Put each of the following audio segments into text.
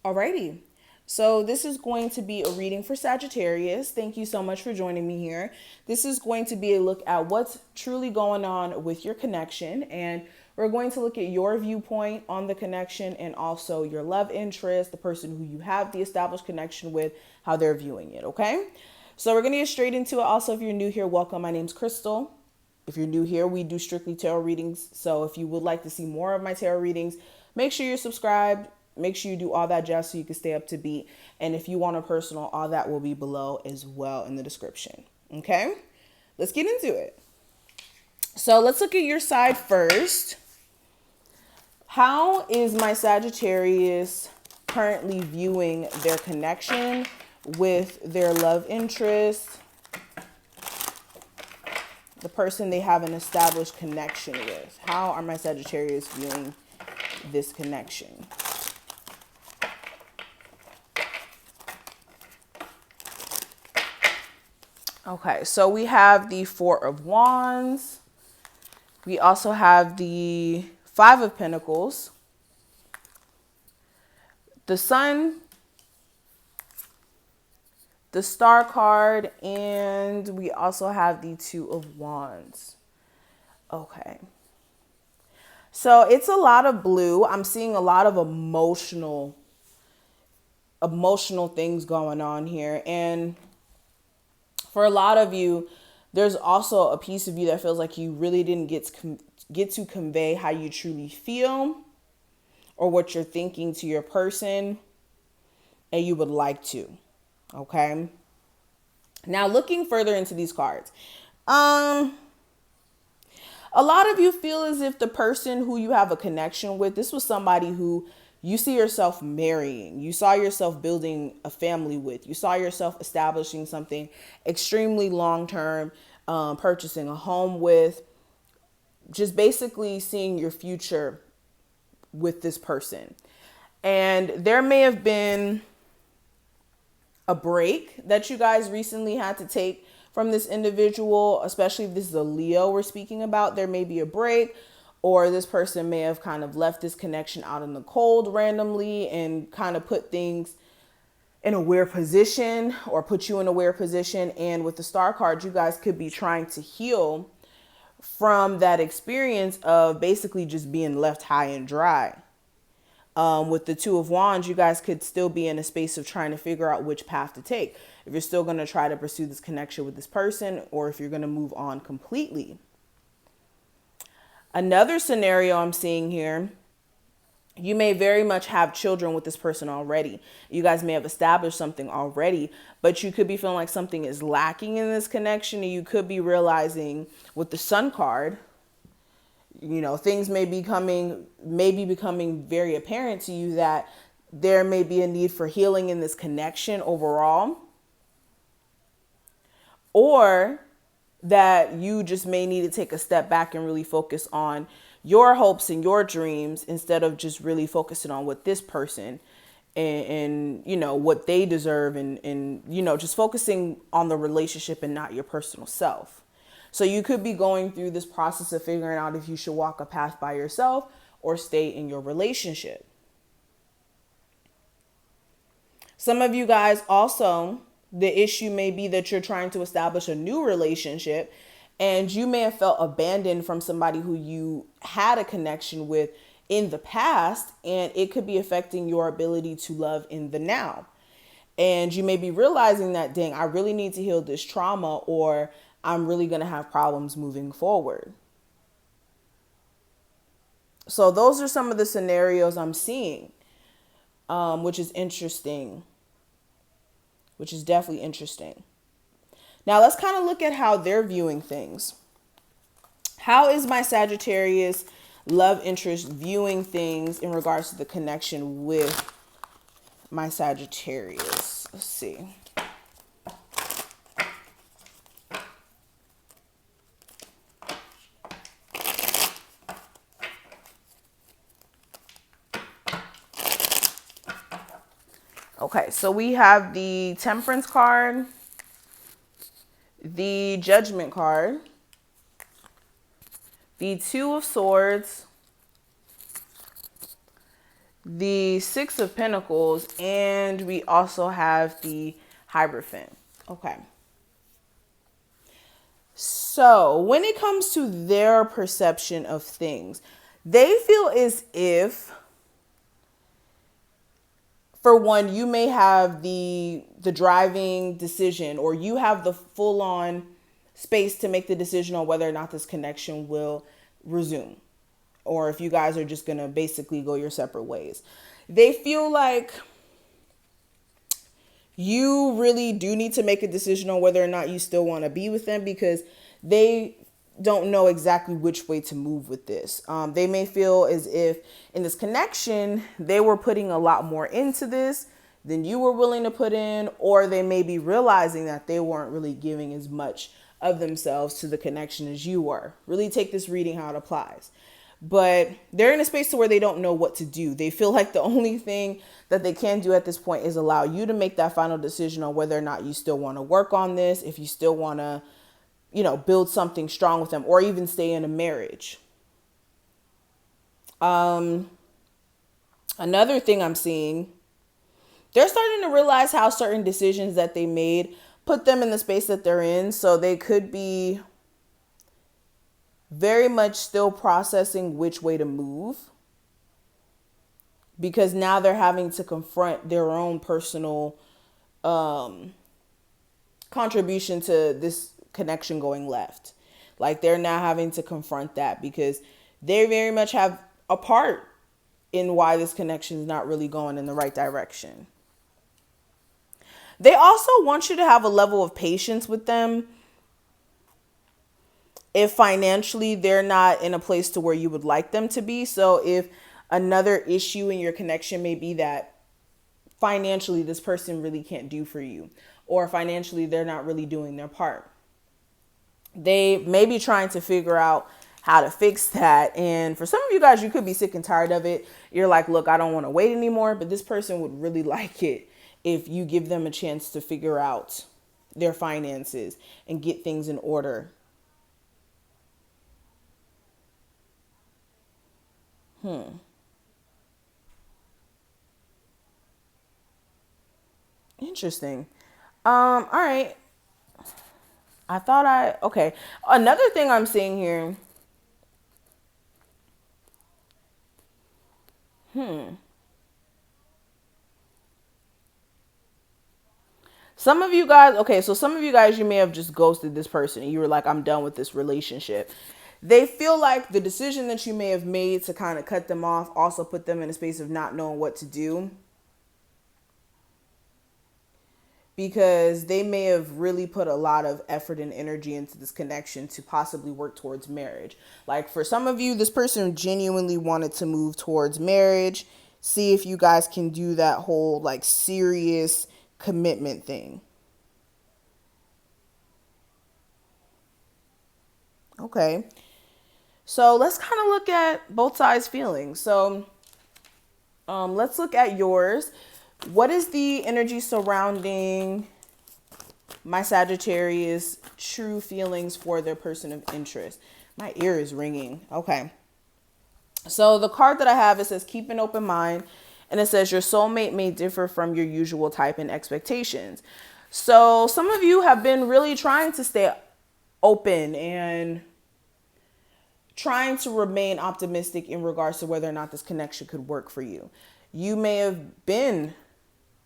Alrighty. So this is going to be a reading for Sagittarius. Thank you so much for joining me here. This is going to be a look at what's truly going on with your connection. And we're going to look at your viewpoint on the connection and also your love interest, the person who you have the established connection with, how they're viewing it. Okay. So we're going to get straight into it. Also, if you're new here, welcome. My name's Crystal. If you're new here, we do strictly tarot readings. So if you would like to see more of my tarot readings, make sure you're subscribed. Make sure you do all that jazz so you can stay up to beat. And if you want a personal, all that will be below as well in the description. Okay, let's get into it. So let's look at your side first. How is my Sagittarius currently viewing their connection with their love interest, the person they have an established connection with? How are my Sagittarius viewing this connection? Okay, so we have the Four of Wands. We also have the Five of Pentacles, the Sun, the Star card, and we also have the Two of Wands. Okay. So it's a lot of blue. I'm seeing a lot of emotional things going on here. And for a lot of you, there's also a piece of you that feels like you really didn't get to convey how you truly feel or what you're thinking to your person, and you would like to. Okay. Now, looking further into these cards, a lot of you feel as if the person who you have a connection with, this was somebody who you see yourself marrying. You saw yourself building a family with. You saw yourself establishing something extremely long-term, purchasing a home with, just basically seeing your future with this person. And there may have been a break that you guys recently had to take from this individual, especially if this is a Leo we're speaking about. There may be a break, or this person may have kind of left this connection out in the cold randomly and kind of put things in a weird position or put you in a weird position. And with the Star card, you guys could be trying to heal from that experience of basically just being left high and dry. With the Two of Wands, you guys could still be in a space of trying to figure out which path to take. If you're still going to try to pursue this connection with this person, or if you're going to move on completely. Another scenario I'm seeing here, you may very much have children with this person already. You guys may have established something already, but you could be feeling like something is lacking in this connection. And you could be realizing with the Sun card, you know, things may be becoming very apparent to you that there may be a need for healing in this connection overall, or that you just may need to take a step back and really focus on your hopes and your dreams instead of just really focusing on what this person and you know, what they deserve and, you know, just focusing on the relationship and not your personal self. So you could be going through this process of figuring out if you should walk a path by yourself or stay in your relationship. Some of you guys also, the issue may be that you're trying to establish a new relationship and you may have felt abandoned from somebody who you had a connection with in the past, and it could be affecting your ability to love in the now. And you may be realizing that, dang, I really need to heal this trauma, or I'm really going to have problems moving forward. So those are some of the scenarios I'm seeing, which is interesting, which is definitely interesting. Now let's kind of look at how they're viewing things. How is my Sagittarius love interest viewing things in regards to the connection with my Sagittarius? Let's see. Okay, so we have the Temperance card, the Judgment card, the Two of Swords, the Six of Pentacles, and we also have the Hierophant. Okay. So when it comes to their perception of things, they feel as if, for one, you may have the driving decision, or you have the full on space to make the decision on whether or not this connection will resume, or if you guys are just going to basically go your separate ways. They feel like you really do need to make a decision on whether or not you still want to be with them, because they don't know exactly which way to move with this. They may feel as if in this connection, they were putting a lot more into this than you were willing to put in, or they may be realizing that they weren't really giving as much of themselves to the connection as you were. Really take this reading how it applies. But they're in a space to where they don't know what to do. They feel like the only thing that they can do at this point is allow you to make that final decision on whether or not you still want to work on this, if you still want to, build something strong with them, or even stay in a marriage. Another thing I'm seeing, they're starting to realize how certain decisions that they made put them in the space that they're in. So they could be very much still processing which way to move, because now they're having to confront their own personal contribution to this connection going left. Like, they're now having to confront that, because they very much have a part in why this connection is not really going in the right direction. They also want you to have a level of patience with them if financially they're not in a place to where you would like them to be. So if another issue in your connection may be that financially this person really can't do for you, or financially they're not really doing their part, they may be trying to figure out how to fix that. And for some of you guys, you could be sick and tired of it. You're like, look, I don't want to wait anymore. But this person would really like it if you give them a chance to figure out their finances and get things in order. Interesting. All right. Okay. Another thing I'm seeing here. Some of you guys, okay, so some of you guys, you may have just ghosted this person and you were like, I'm done with this relationship. They feel like the decision that you may have made to kind of cut them off also put them in a space of not knowing what to do, because they may have really put a lot of effort and energy into this connection to possibly work towards marriage. Like, for some of you, this person genuinely wanted to move towards marriage. See if you guys can do that whole like serious commitment thing. Okay. So let's kind of look at both sides' feelings. So let's look at yours. What is the energy surrounding my Sagittarius true feelings for their person of interest? My ear is ringing. Okay. So the card that I have, it says keep an open mind. And it says your soulmate may differ from your usual type and expectations. So some of you have been really trying to stay open and trying to remain optimistic in regards to whether or not this connection could work for you. You may have been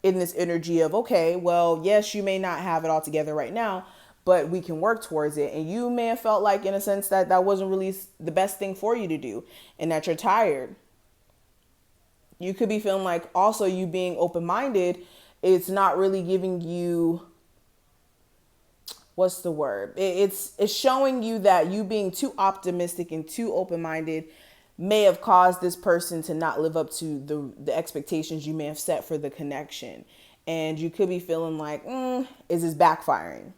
in this energy of, okay, well, yes, you may not have it all together right now, but we can work towards it. And you may have felt like, in a sense, that that wasn't really the best thing for you to do, and that you're tired. You could be feeling like also you being open-minded, it's not really giving you, what's the word? It's showing you that you being too optimistic and too open-minded may have caused this person to not live up to the expectations you may have set for the connection. And you could be feeling like, is this backfiring?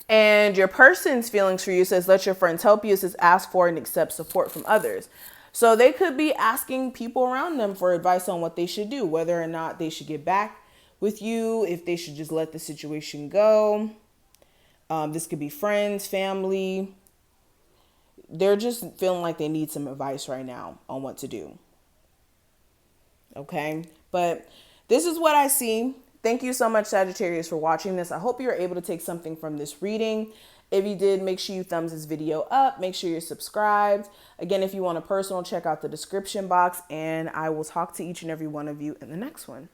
And your person's feelings for you says, let your friends help you. It says, ask for and accept support from others. So they could be asking people around them for advice on what they should do, whether or not they should get back with you, if they should just let the situation go. This could be friends, family. They're just feeling like they need some advice right now on what to do. Okay. But this is what I see. Thank you so much, Sagittarius, for watching this. I hope you're able to take something from this reading. If you did, make sure you thumbs this video up. Make sure you're subscribed. Again, if you want a personal, check out the description box. And I will talk to each and every one of you in the next one.